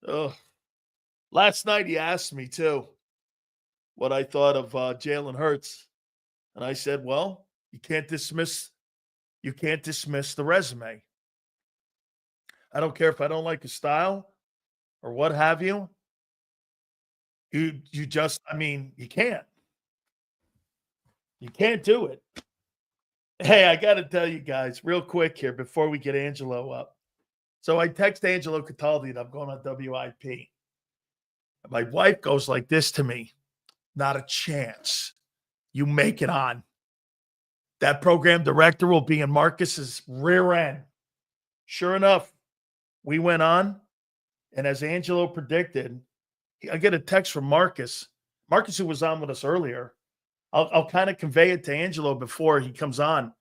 Ugh. Last night he asked me too what I thought of Jalen Hurts, and I said, "Well, you can't dismiss the resume. I don't care if I don't like his style or what have you. You just, I mean, you can't. You can't do it." Hey, I got to tell you guys real quick here before we get Angelo up. So I text Angelo Cataldi and I'm going on WIP. My wife goes like this to me: "Not a chance. You make it on. That program director will be in Marcus's rear end." Sure enough, we went on, and as Angelo predicted, I get a text from Marcus. Marcus, who was on with us earlier. I'll kind of convey it to Angelo before he comes on.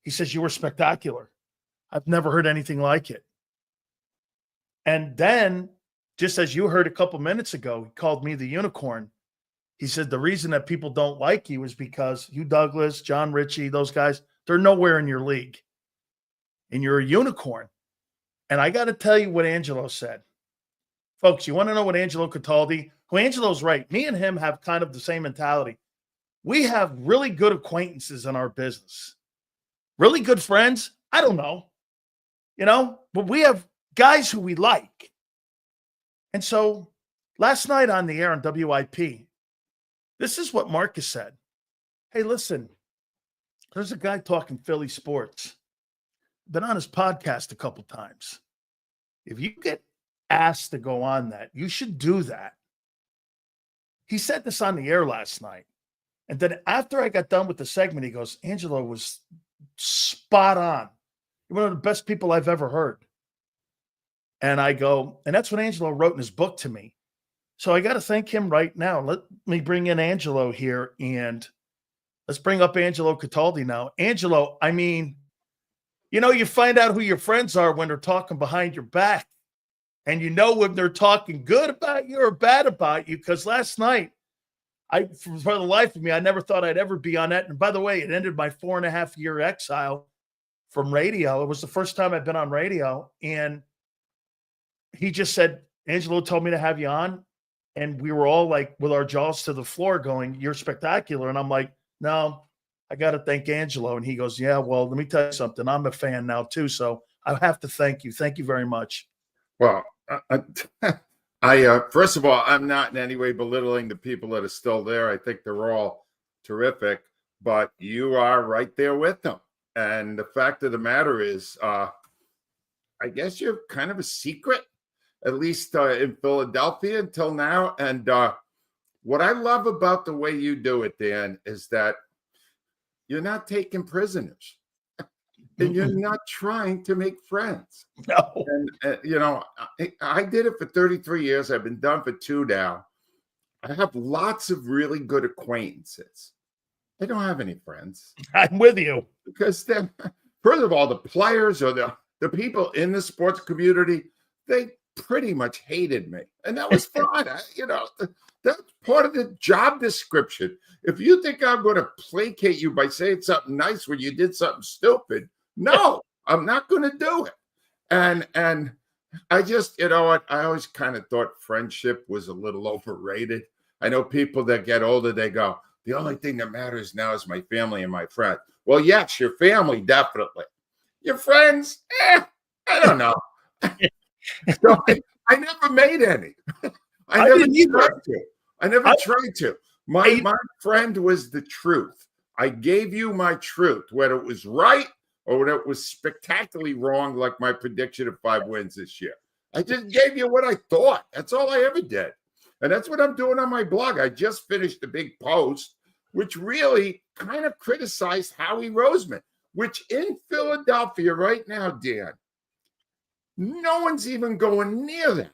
He says, "You were spectacular. I've never heard anything like it." And then, just as you heard a couple minutes ago, he called me the unicorn. He said the reason that people don't like you is because Hugh Douglas, John Ritchie, those guys, they're nowhere in your league. And you're a unicorn. And I got to tell you what Angelo said. Folks, you want to know what Angelo Cataldi, who Angelo's right. Me and him have kind of the same mentality. We have really good acquaintances in our business. Really good friends? I don't know. But we have guys who we like. And so last night on the air on WIP, this is what Marcus said. "Hey, listen, there's a guy talking Philly sports. Been on his podcast a couple times. If you get asked to go on that, you should do that." He said this on the air last night. And then after I got done with the segment, he goes, "Angelo was spot on. You're one of the best people I've ever heard." And I go, and that's what Angelo wrote in his book to me. So I got to thank him right now. Let me bring in Angelo here, and let's bring up Angelo Cataldi now. Angelo, I mean, you find out who your friends are when they're talking behind your back. And you know when they're talking good about you or bad about you, because last night, for the life of me, I never thought I'd ever be on that. And by the way, it ended my 4.5-year exile from radio. It was the first time I've been on radio. And he just said, "Angelo told me to have you on." And we were all like with our jaws to the floor going, "You're spectacular." And I'm like, "No, I got to thank Angelo." And he goes, "Yeah, well, let me tell you something. I'm a fan now too. So I have to thank you. Thank you very much." Well, first of all, I'm not in any way belittling the people that are still there. I think they're all terrific, but you are right there with them. And the fact of the matter is, I guess you're kind of a secret, at least in Philadelphia until now. And what I love about the way you do it, Dan, is that you're not taking prisoners. And you're not trying to make friends. No. And, I did it for 33 years. I've been done for 2 now. I have lots of really good acquaintances. They don't have any friends. I'm with you. Because then, first of all, the players or the people in the sports community, they pretty much hated me. And that was fine. That's part of the job description. If you think I'm going to placate you by saying something nice when you did something stupid, no, I'm not going to do it. And I just, I always kind of thought friendship was a little overrated. I know people that get older, they go, "The only thing that matters now is my family and my friends." Well, yes, your family, definitely. Your friends, I don't know. So I never made any. I never tried to. My friend was the truth. I gave you my truth, whether it was right or whether it was spectacularly wrong, like my prediction of 5 wins this year. I just gave you what I thought. That's all I ever did. And that's what I'm doing on my blog. I just finished a big post, which really kind of criticized Howie Roseman, which in Philadelphia right now, Dan, no one's even going near that.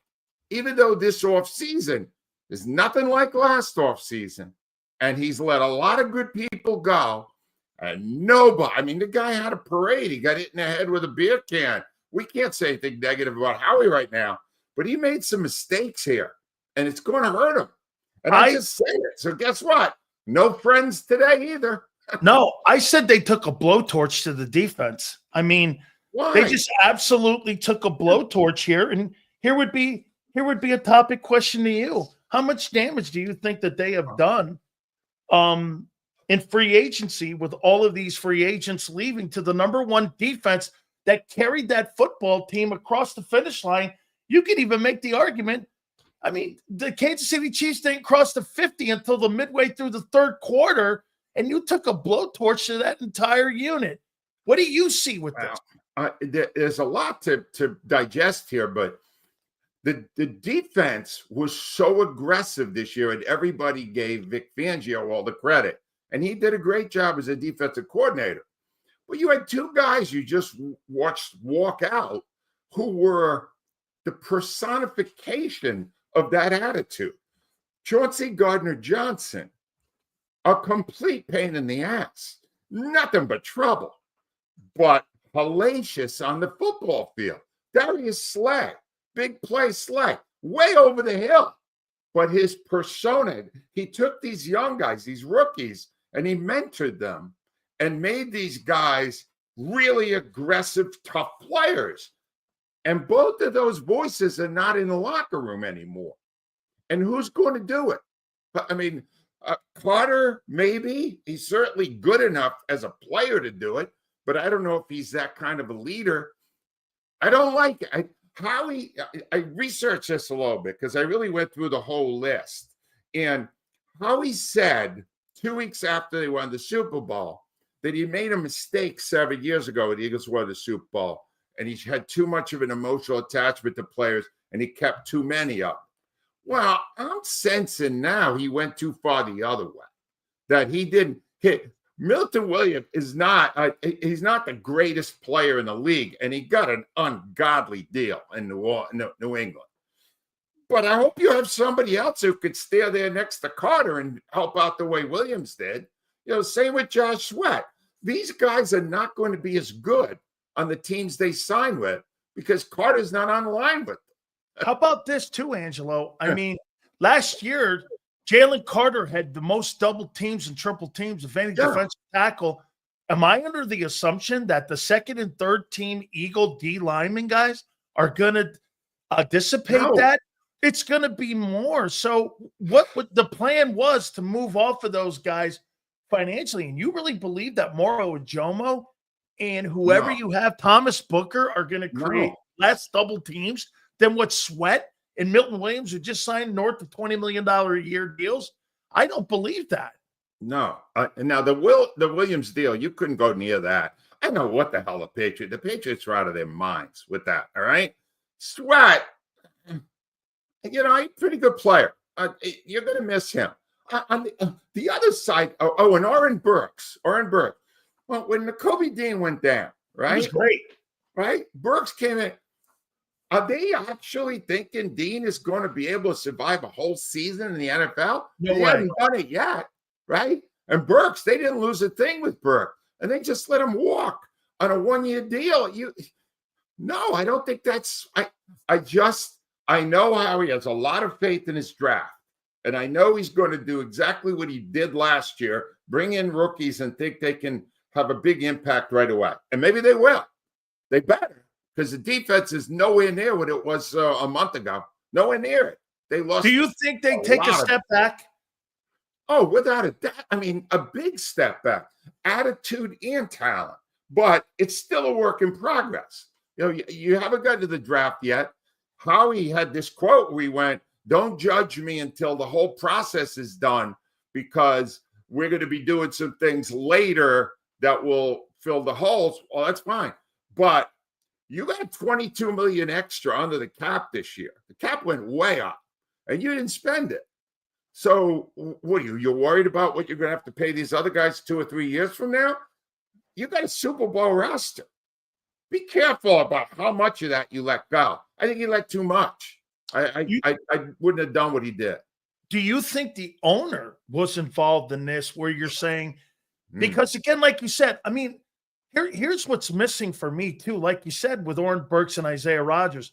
Even though this offseason is nothing like last offseason, and he's let a lot of good people go, and nobody, I mean, the guy had a parade. He got hit in the head with a beer can. We can't say anything negative about Howie right now, but he made some mistakes here, and it's going to hurt him. And I just say it. So guess what? No friends today either. No, I said they took a blowtorch to the defense. I mean, Why? they just absolutely took a blowtorch here. And here would be here would be a topic question to you. How much damage do you think that they have done in free agency with all of these free agents leaving to the number one defense that carried that football team across the finish line? You could even make the argument. I mean, the Kansas City Chiefs didn't cross the 50 until the midway through the third quarter, and you took a blowtorch to that entire unit. What do you see with this? There's a lot to digest here, but the defense was so aggressive this year, and everybody gave Vic Fangio all the credit. And he did a great job as a defensive coordinator. But you had two guys you just watched walk out who were the personification of that attitude. Chauncey Gardner-Johnson, a complete pain in the ass. Nothing but trouble, but hellacious on the football field. Darius Slay, big play Slay, way over the hill. But his persona, he took these young guys, these rookies, and he mentored them and made these guys really aggressive, tough players. And both of those voices are not in the locker room anymore. And who's going to do it? I mean, Carter, maybe. He's certainly good enough as a player to do it, but I don't know if he's that kind of a leader. I don't like it. I researched this a little bit because I really went through the whole list. And Howie said 2 weeks after they won the Super Bowl that he made a mistake 7 years ago when the Eagles won the Super Bowl. And he had too much of an emotional attachment to players, and he kept too many up. Well, I'm sensing now he went too far the other way, that he didn't hit. Milton Williams is not, he's not the greatest player in the league, and he got an ungodly deal in New England. But I hope you have somebody else who could stay there next to Carter and help out the way Williams did. You know, same with Josh Sweat. These guys are not going to be as good on the teams they sign with because Carter's not on the line with them. How about this too, Angelo? I mean, last year, Jalen Carter had the most double teams and triple teams of any defensive tackle. Am I under the assumption that the second and third team Eagle D lineman guys are going to dissipate that? It's going to be more. So what the plan was to move off of those guys financially, and you really believe that Morrow and Jomo and whoever you have, Thomas Booker, are going to create less double teams than what Sweat and Milton Williams, who just signed north of $20 million a year deals? I don't believe that. No. Now, the Williams deal, you couldn't go near that. I know what the hell the Patriots are out of their minds with that, all right? Sweat, you know, he's a pretty good player. You're going to miss him. On the other side, and Oren Burks. Well, when Nakobe Dean went down, right? He was great. Right? Burks came in. Are they actually thinking Dean is going to be able to survive a whole season in the NFL? No they way. haven't done it yet, right? And Burks, they didn't lose a thing with Burke, and they just let him walk on a one-year deal. No, I don't think that's. I know how he has a lot of faith in his draft, and I know he's going to do exactly what he did last year: bring in rookies and think they can have a big impact right away. And maybe they will. They better, because the defense is nowhere near what it was a month ago. Nowhere near it. They lost. Do you think they take a step back? Oh, without a doubt. I mean, a big step back. Attitude and talent. But it's still a work in progress. You know, you haven't got to the draft yet. Howie had this quote where he went, "Don't judge me until the whole process is done, because we're going to be doing some things later that will fill the holes." Well, that's fine. But you got $22 million extra under the cap this year. The cap went way up, and you didn't spend it. So what are you're worried about what you're going to have to pay these other guys 2 or 3 years from now? You got a Super Bowl roster. Be careful about how much of that you let go. I think he let too much. I wouldn't have done what he did. Do you think the owner was involved in this, where you're saying, because again, like you said, I mean, here's what's missing for me too. Like you said, with Oren Burks and Isaiah Rodgers,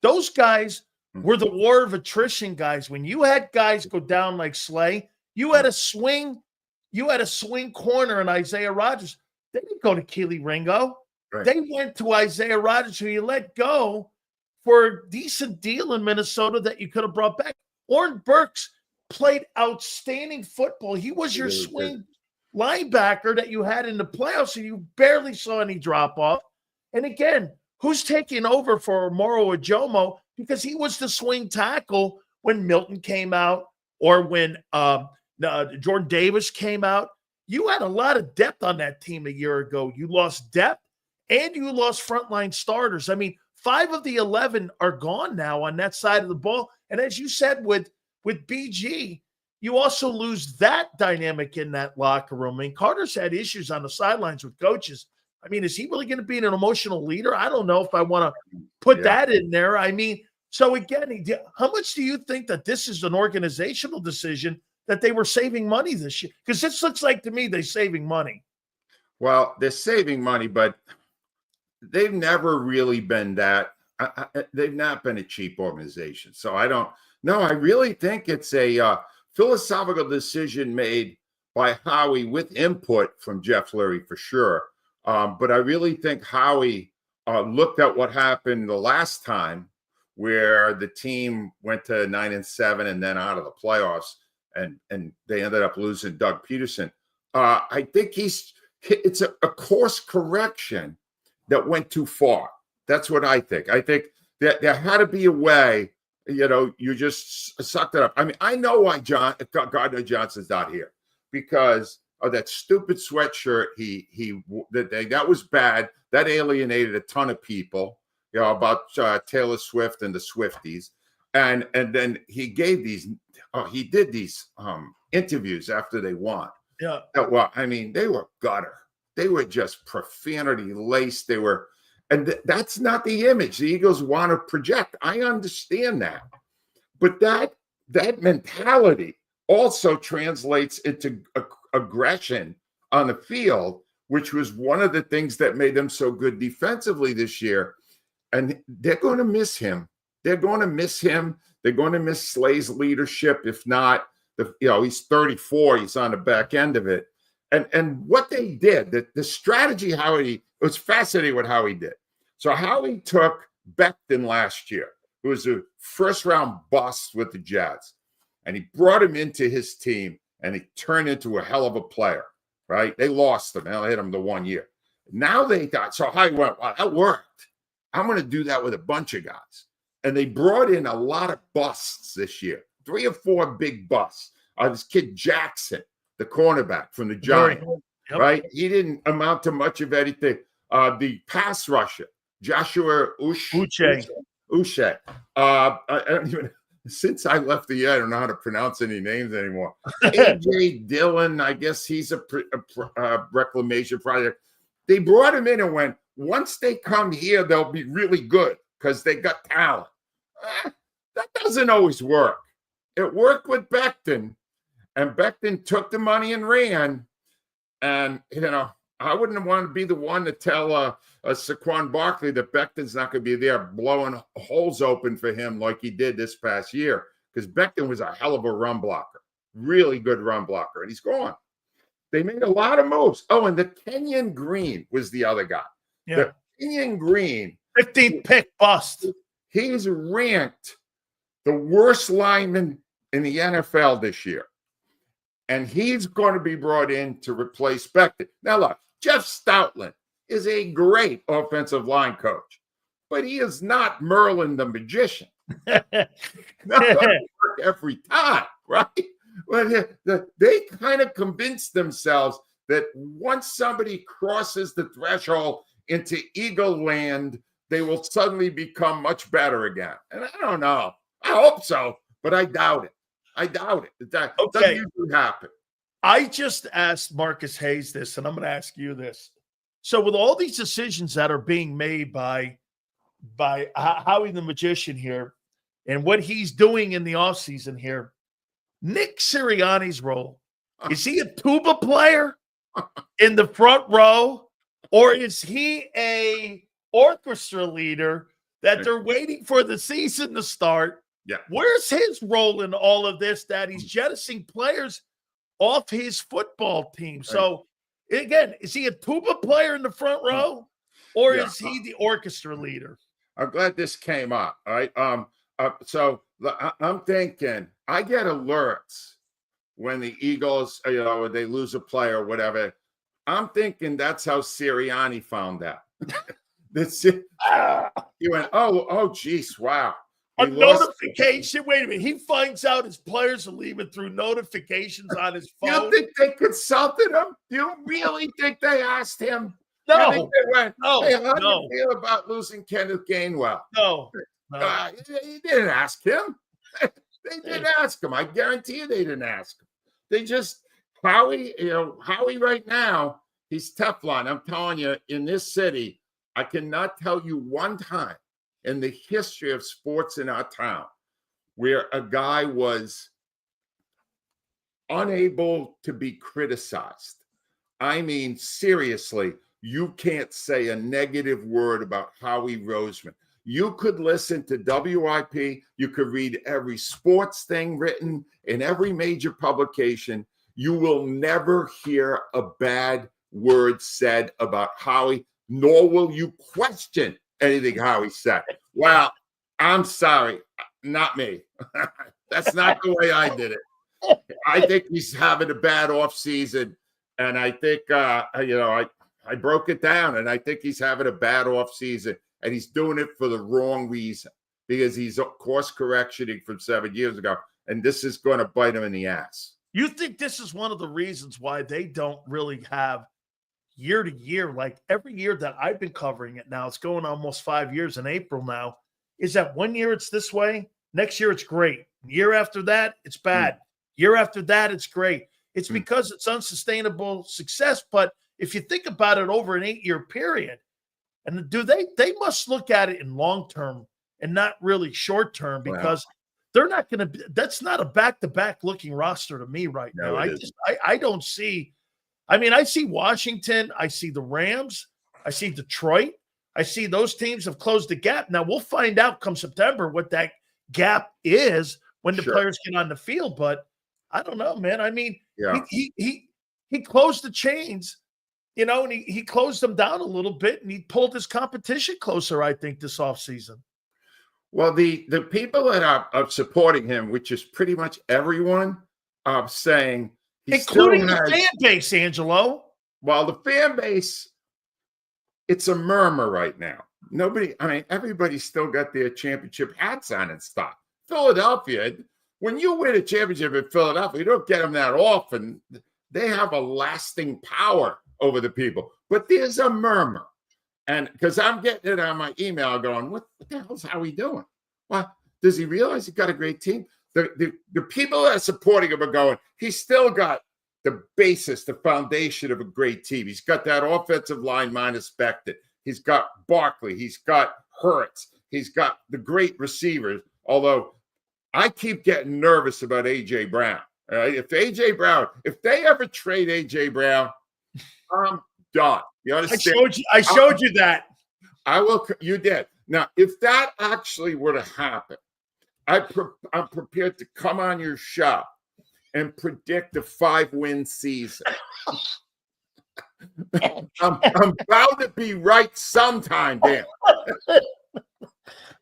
those guys were the war of attrition guys. When you had guys go down like Slay, you had a swing corner in Isaiah Rodgers. They didn't go to Keely Ringo. Right. They went to Isaiah Rodgers, who you let go for a decent deal in Minnesota that you could have brought back. Oren Burks played outstanding football. He was your swing linebacker that you had in the playoffs, and you barely saw any drop-off. And again, who's taking over for Moro Ajomo? Because he was the swing tackle when Milton came out or when Jordan Davis came out. You had a lot of depth on that team a year ago. You lost depth and you lost frontline starters. I mean, 5 of the 11 are gone now on that side of the ball. And as you said with BG, you also lose that dynamic in that locker room. I mean, Carter's had issues on the sidelines with coaches. I mean, is he really going to be an emotional leader? I don't know if I want to put that in there. I mean, so again, how much do you think that this is an organizational decision that they were saving money this year? Because this looks like to me they're saving money. Well, they're saving money, but they've never really been that. They've not been a cheap organization. So I don't know. I really think it's a philosophical decision made by Howie with input from Jeff Lurie for sure. But I really think Howie looked at what happened the last time where the team went to 9-7 and then out of the playoffs, and they ended up losing Doug Peterson. I think it's a course correction that went too far. That's what I think. I think that there had to be a way, you just sucked it up. I mean, I know why Gardner-Johnson's not here, because of that stupid sweatshirt. That was bad. That alienated a ton of people, about Taylor Swift and the Swifties. And then he gave he did these interviews after they won. Yeah. Well, I mean, they were gutter. They were just profanity laced. And that's not the image the Eagles want to project. I understand that. But that mentality also translates into aggression on the field, which was one of the things that made them so good defensively this year. And they're going to miss him. They're going to miss him. They're going to miss Slay's leadership. If not, he's 34. He's on the back end of it. And what they did, the strategy, it was fascinating what Howie did. So Howie took Becton last year, who was a first-round bust with the Jets, and he brought him into his team, and he turned into a hell of a player, right? They lost him. They hit him the 1 year. Now they thought, so Howie went, wow, that worked. I'm going to do that with a bunch of guys. And they brought in a lot of busts this year, 3 or 4 big busts. This kid Jackson, the cornerback from the Giants, right? He didn't amount to much of anything. The pass rusher, Joshua Uche. I don't even, since I left the year, I don't know how to pronounce any names anymore. AJ Dillon, I guess he's a reclamation project. They brought him in and went, once they come here, they'll be really good because they got talent. That doesn't always work. It worked with Becton, and Becton took the money and ran. And, I wouldn't want to be the one to tell Saquon Barkley that Becton's not going to be there blowing holes open for him like he did this past year, because Becton was a hell of a run blocker, really good run blocker, and he's gone. They made a lot of moves. Oh, and the Kenyon Green was the other guy. Yeah. The Kenyon Green. 15th pick bust. He's ranked the worst lineman in the NFL this year. And he's going to be brought in to replace Becton. Now, look, Jeff Stoutland is a great offensive line coach, but he is not Merlin the magician. Not going to work every time, right? Well, they kind of convinced themselves that once somebody crosses the threshold into Eagle land, they will suddenly become much better again. And I don't know. I hope so, but I doubt it. That doesn't usually happen. I just asked Marcus Hayes this, and I'm going to ask you this. So with all these decisions that are being made by Howie the Magician here and what he's doing in the offseason here, Nick Sirianni's role, is he a tuba player in the front row, or is he a orchestra leader that they're waiting for the season to start? Yeah. Where's his role in all of this, that he's jettisoning players off his football team? So, again, is he a tuba player in the front row, or is he the orchestra leader? I'm glad this came up. All right. So I'm thinking I get alerts when the Eagles, when they lose a player or whatever. I'm thinking that's how Sirianni found out. That's it. He went, oh, geez, wow. A notification. Wait a minute. He finds out his players are leaving through notifications on his phone. You think they consulted him? You really think they asked him? No. You think they went, hey, how do no. you feel about losing Kenneth Gainwell? No. He didn't ask him. They didn't ask him. I guarantee you they didn't ask him. They just, Howie right now, he's Teflon. I'm telling you, in this city, I cannot tell you one time in the history of sports in our town where a guy was unable to be criticized. I mean, seriously, you can't say a negative word about Howie Roseman. You could listen to WIP. You could read every sports thing written in every major publication. You will never hear a bad word said about Howie, nor will you question anything Howie said. Well, I'm sorry, not me. That's not the way I did it. I think he's having a bad offseason, and I think, I broke it down, and I think he's having a bad offseason, and he's doing it for the wrong reason because he's course correctioning from 7 years ago, and this is going to bite him in the ass. You think this is one of the reasons why they don't really have year to year, like every year that I've been covering it now, it's going almost 5 years in April now, is that 1 year it's this way, next year it's great. Year after that, it's bad. Year after that, it's great. It's because it's unsustainable success. But if you think about it over an 8-year period, and they must look at it in long term and not really short term, because they're not going to, that's not a back-to-back looking roster to me right now. I don't see, I see Washington, I see the Rams, I see Detroit, I see those teams have closed the gap. Now we'll find out come September what that gap is when the players get on the field, but I don't know, man. He closed the chains, and he closed them down a little bit, and he pulled his competition closer, I think, this offseason. Well, the people that are supporting him, which is pretty much everyone, are saying including the fan base, Angelo. Well, the fan base, it's a murmur right now. Everybody's still got their championship hats on and stuff. Philadelphia, when you win a championship in Philadelphia, you don't get them that often. They have a lasting power over the people. But there's a murmur. And because I'm getting it on my email going, what the hell's Howie doing? Well, does he realize he's got a great team? The people that are supporting him are going, he's still got the basis, the foundation of a great team. He's got that offensive line minus Becton. He's got Barkley. He's got Hurts. He's got the great receivers. Although I keep getting nervous about A.J. Brown. All right? If they ever trade A.J. Brown, I'm done. You understand? I showed you that. I will. You did. Now, if that actually were to happen, I'm prepared to come on your show and predict a 5-win season. I'm bound to be right sometime, Dan.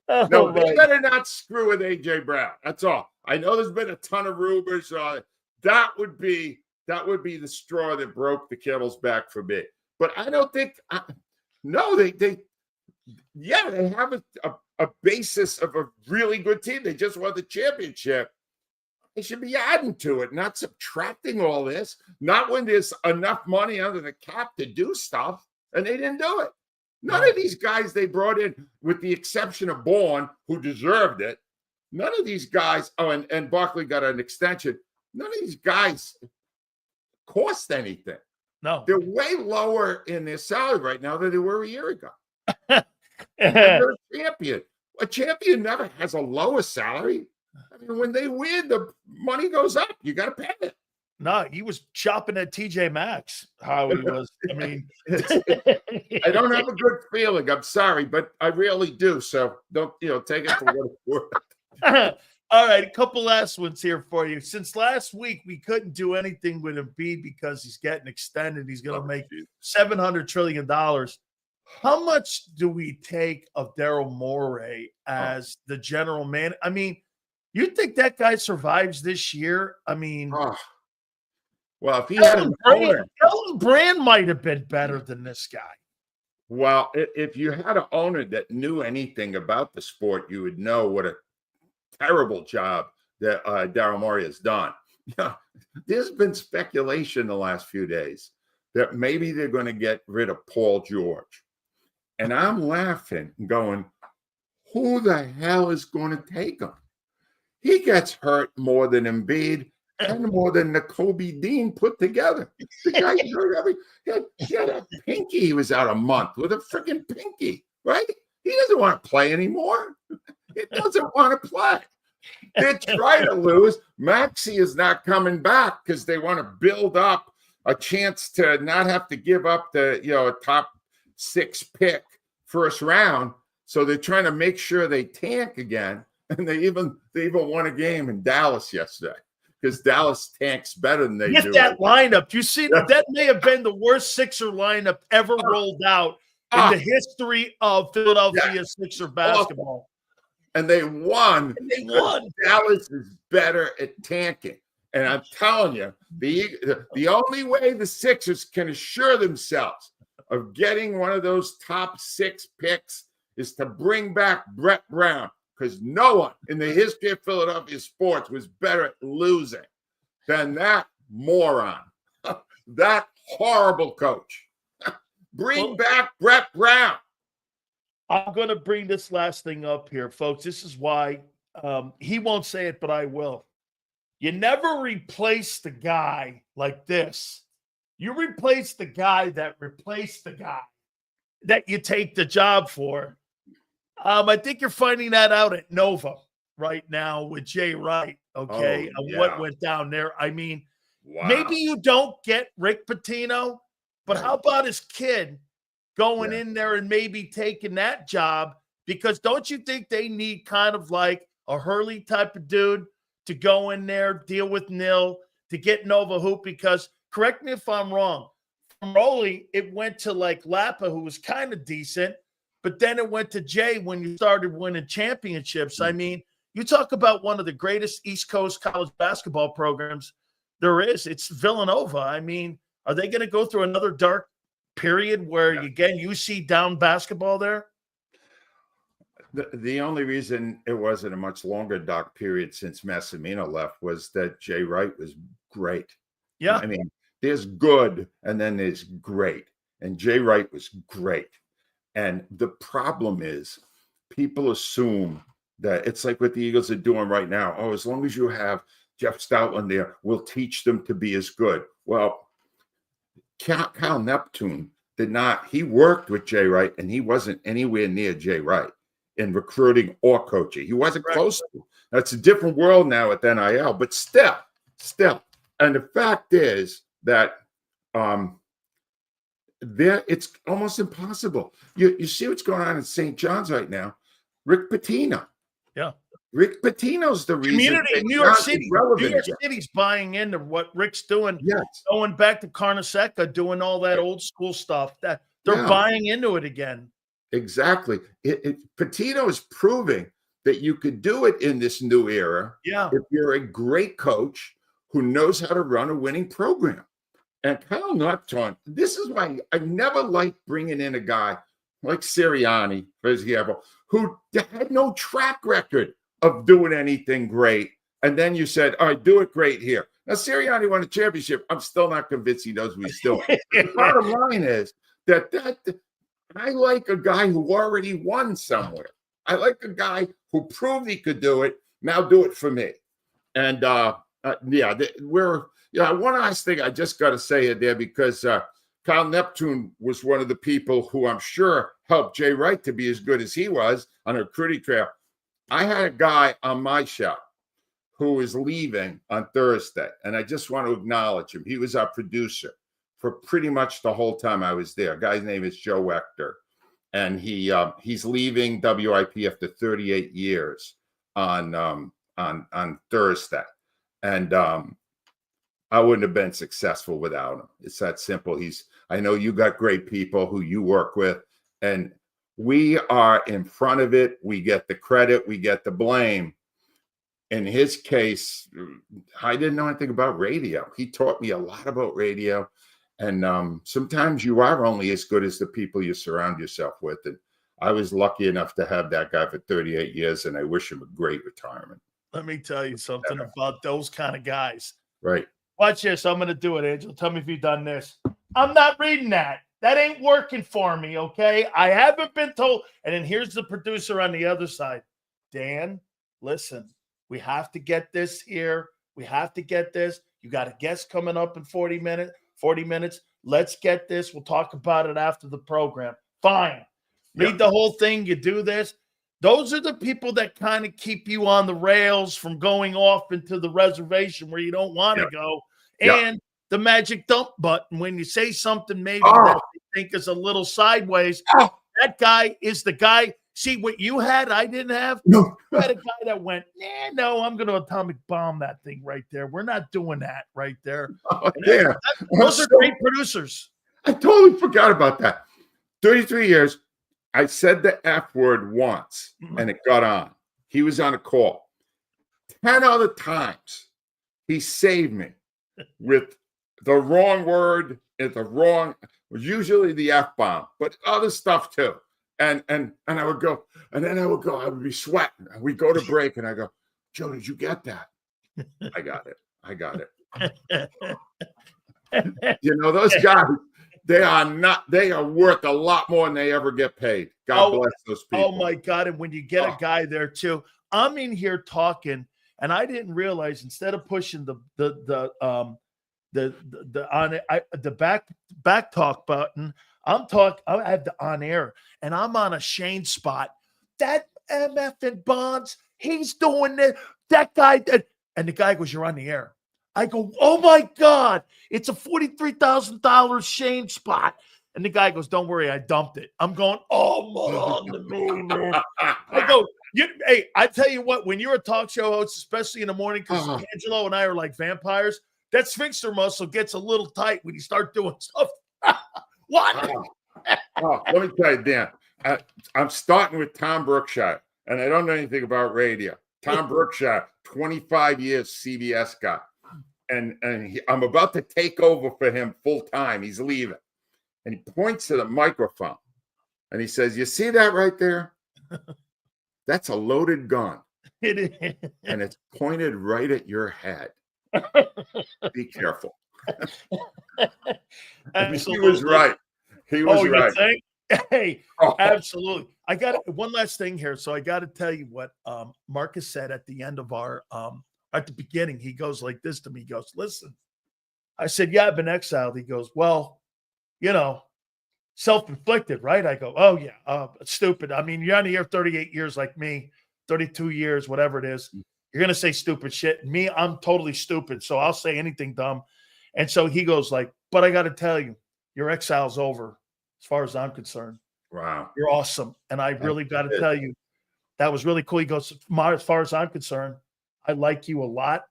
No, they better not screw with A.J. Brown. That's all. I know there's been a ton of rumors. That would be the straw that broke the camel's back for me. But I don't think. They have a basis of a really good team. They just won the championship. They should be adding to it, not subtracting all this. Not when there's enough money under the cap to do stuff, and they didn't do it. None of these guys they brought in, with the exception of Bourne, who deserved it, none of these guys, and Barkley got an extension, none of these guys cost anything. No. They're way lower in their salary right now than they were a year ago. They're a champion. A champion never has a lower salary. When they win, the money goes up. You got to pay it. No, he was chopping at TJ Maxx. How he was. I don't have a good feeling. I'm sorry, but I really do. So don't take it for what it's worth. All right, a couple last ones here for you. Since last week, we couldn't do anything with Embiid because he's getting extended. He's going to make $700 trillion. How much do we take of Daryl Morey as the general man? I mean, you think that guy survives this year? I mean, well, if he had an owner, Ellen Brand might have been better than this guy. well, if you had an owner that knew anything about the sport, you would know what a terrible job that Daryl Morey has done. Yeah, there's been speculation the last few days that maybe they're going to get rid of Paul George. And I'm laughing, going, who the hell is going to take him? He gets hurt more than Embiid and more than Kobe Dean put together. The guy he had a pinky. He was out a month with a freaking pinky, right? He doesn't want to play anymore. He doesn't want to play. They're trying to lose. Maxey is not coming back because they want to build up a chance to not have to give up the a top 6 pick first round. So they're trying to make sure they tank again. And they even won a game in Dallas yesterday because Dallas tanks better than they do. Get that lineup. You see, that may have been the worst Sixer lineup ever rolled out in the history of Philadelphia Sixer basketball. And they won. Dallas is better at tanking. And I'm telling you, the only way the Sixers can assure themselves of getting one of those top 6 picks is to bring back Brett Brown, because no one in the history of Philadelphia sports was better at losing than that moron, that horrible coach. Bring back Brett Brown. I'm going to bring this last thing up here, folks. This is why he won't say it, but I will. You never replace the guy like this. You replace the guy that replaced the guy that you take the job for. I think you're finding that out at Nova right now with Jay Wright, okay, what went down there. I mean, maybe you don't get Rick Pitino, but how about his kid going in there and maybe taking that job? Because don't you think they need kind of like a Hurley type of dude to go in there, deal with Nil, to get Nova hoop? Because, correct me if I'm wrong, from Roley, it went to like Lapa, who was kind of decent, but then it went to Jay when you started winning championships. I mean, you talk about one of the greatest East Coast college basketball programs there is. It's Villanova. I mean, are they going to go through another dark period where, again, you see down basketball there? The only reason it wasn't a much longer dark period since Massimino left was that Jay Wright was great. Yeah. I mean, there's good and then there's great. And Jay Wright was great. And the problem is people assume that it's like what the Eagles are doing right now. Oh, as long as you have Jeff Stoutland there, we'll teach them to be as good. Well, Kyle Neptune did not. He worked with Jay Wright, and he wasn't anywhere near Jay Wright in recruiting or coaching. He wasn't close to. That's a different world now at NIL, but still. And the fact is that it's almost impossible. You see what's going on in St. John's right now. Rick Pitino. Yeah. Rick Pitino's the reason. Community, New York City. New York City's buying into what Rick's doing. Yes. Going back to Carnesecca, doing all that old school stuff. That they're buying into it again. Exactly. Pitino is proving that you could do it in this new era. Yeah. If you're a great coach who knows how to run a winning program. And Kyle Neptune, this is why I never liked bringing in a guy like Sirianni, for example, who had no track record of doing anything great. And then you said, all right, do it great here. Now, Sirianni won a championship. I'm still not convinced he knows what he's doing. The bottom line is that I like a guy who already won somewhere. I like a guy who proved he could do it. Now do it for me. And one last thing I just got to say it there, because Kyle Neptune was one of the people who I'm sure helped Jay Wright to be as good as he was on a recruiting trail. I had a guy on my show who is leaving on Thursday, and I just want to acknowledge him. He was our producer for pretty much the whole time I was there. Guy's name is Joe Wechter, and he's leaving WIP after 38 years on Thursday, and I wouldn't have been successful without him. It's that simple. I know you got great people who you work with, And we are in front of it. We get the credit. We get the blame. In his case, I didn't know anything about radio. He taught me a lot about radio. And sometimes you are only as good as the people you surround yourself with. And I was lucky enough to have that guy for 38 years, and I wish him a great retirement. Let me tell you something about those kind of guys. Right. Watch this. I'm going to do it, Angelo. Tell me if you've done this. I'm not reading that. That ain't working for me, okay? I haven't been told. And then here's the producer on the other side. Dan, listen, we have to get this here. We have to get this. You got a guest coming up in 40 minutes. Let's get this. We'll talk about it after the program. Fine. Read the whole thing. You do this. Those are the people that kind of keep you on the rails from going off into the reservation where you don't want to go. And the magic dump button, when you say something maybe that they think is a little sideways, that guy is the guy. See, what you had, I didn't have. No. You had a guy that went, no, I'm going to atomic bomb that thing right there. We're not doing that right there. Those are great producers. I totally forgot about that. 33 years. I said the F word once, and it got on. He was on a call. 10 other times, he saved me with the wrong word, usually the F-bomb, but other stuff too. And I would go, and then I would be sweating. And we'd go to break, and I go, Joe, did you get that? I got it. Those guys, they are worth a lot more than they ever get paid. God bless those people. Oh my God. And when you get a guy there too, I'm in here talking, and I didn't realize, instead of pushing the back talk button, I have the on air, and I'm on a Shane spot. That MF and Bonds, he's doing it. That guy, and the guy goes, "You're on the air." I go, "Oh my God, it's a $43,000 Shane spot." And the guy goes, "Don't worry, I dumped it." I'm going, "Oh, on to me, man." I go, hey, I tell you what, when you're a talk show host, especially in the morning, because Angelo and I are like vampires, that sphincter muscle gets a little tight when you start doing stuff. What? Let me tell you, Dan, I'm starting with Tom Brookshire, and I don't know anything about radio. Tom Brookshire, 25 years CBS guy. And I'm about to take over for him full time. He's leaving. And he points to the microphone, and he says, "You see that right there? That's a loaded gun. It is. And it's pointed right at your head. Be careful." And he was right. He was right. You think? Hey, absolutely. I got one last thing here. So I got to tell you what Marcus said at the end of our at the beginning. He goes like this to me. He goes, "Listen," I said, "Yeah, I've been exiled." He goes, "Well, self-inflicted, right?" I go, "Oh yeah, stupid. I mean, you're on the air 38 years like me, 32 years, whatever it is. You're going to say stupid shit. Me, I'm totally stupid. So I'll say anything dumb." And so he goes like, "But I got to tell you, your exile's over as far as I'm concerned. Wow. You're awesome. And I really got to tell you, that was really cool." He goes, "As far as I'm concerned, I like you a lot,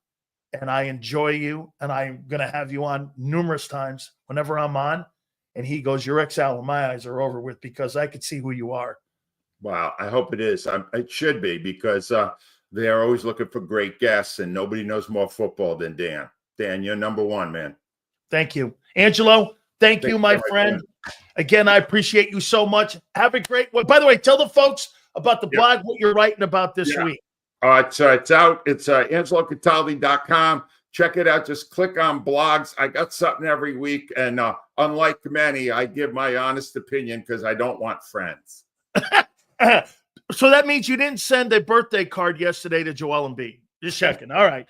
and I enjoy you, and I'm going to have you on numerous times whenever I'm on." And he goes, "Your exile in my eyes are over with, because I could see who you are." Wow. I hope it is. It should be, because they are always looking for great guests, and nobody knows more football than Dan. Dan, you're number one, man. Thank you. Angelo, thank you, my friend. Again, I appreciate you so much. Have a great one. By the way, tell the folks about the blog, what you're writing about this week. It's out. It's AngeloCataldi.com. Check it out. Just click on blogs. I got something every week. And unlike many, I give my honest opinion because I don't want friends. So that means you didn't send a birthday card yesterday to Joel Embiid. Just checking. All right.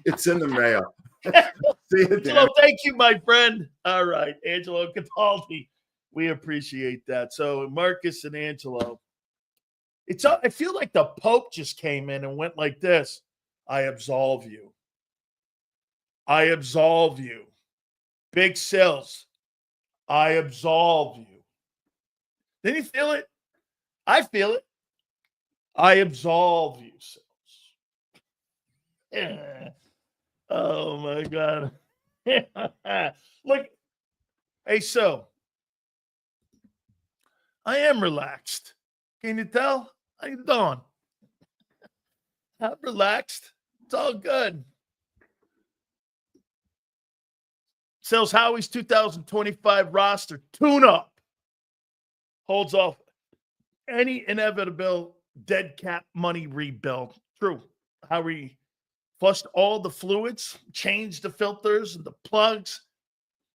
It's in the mail. See you, Angelo, thank you, my friend. All right. Angelo Cataldi. We appreciate that. So Marcus and Angelo. I feel like the Pope just came in and went like this: "I absolve you. I absolve you. Big Sills, I absolve you." Didn't you feel it? I feel it. I absolve you, Sills. Yeah. Oh, my God. Look, hey, so I am relaxed. Can you tell? How you doing? I'm relaxed. It's all good. Sells Howie's 2025 roster tune-up. Holds off any inevitable dead cap money rebuild. True. Howie flushed all the fluids, changed the filters and the plugs,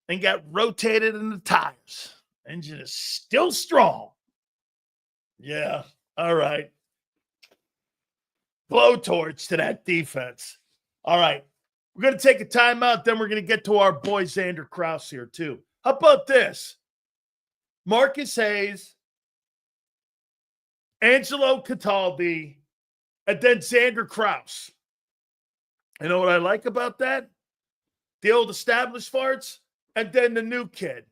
and got rotated in the tires. Engine is still strong. Yeah. All right. Blowtorch to that defense. All right. We're going to take a timeout. Then we're going to get to our boy Xander Krause here, too. How about this? Marcus Hayes, Angelo Cataldi, and then Xander Krause. You know what I like about that? The old established farts, and then the new kid.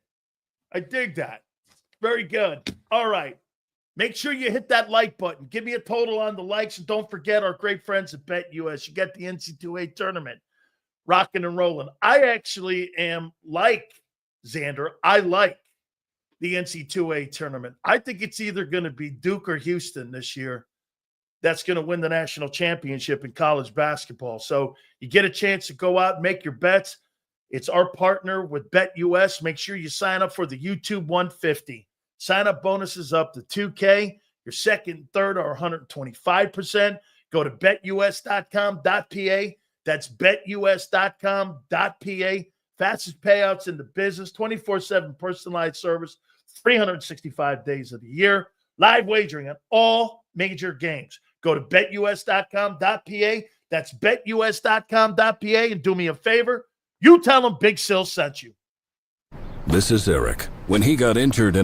I dig that. Very good. All right. Make sure you hit that like button. Give me a total on the likes, and don't forget our great friends at BetUS. You get the NC2A tournament rocking and rolling. I actually am like Xander. I like the NC2A tournament. I think it's either going to be Duke or Houston this year that's going to win the national championship in college basketball. So you get a chance to go out and make your bets. It's our partner with BetUS. Make sure you sign up for the YouTube 150. Sign-up bonuses up to $2K. Your second and third are 125%. Go to betus.com.pa. That's betus.com.pa. Fastest payouts in the business, 24/7 personalized service, 365 days of the year. Live wagering on all major games. Go to betus.com.pa. That's betus.com.pa. And do me a favor, you tell them Big Sil sent you. This is Eric. When he got injured in a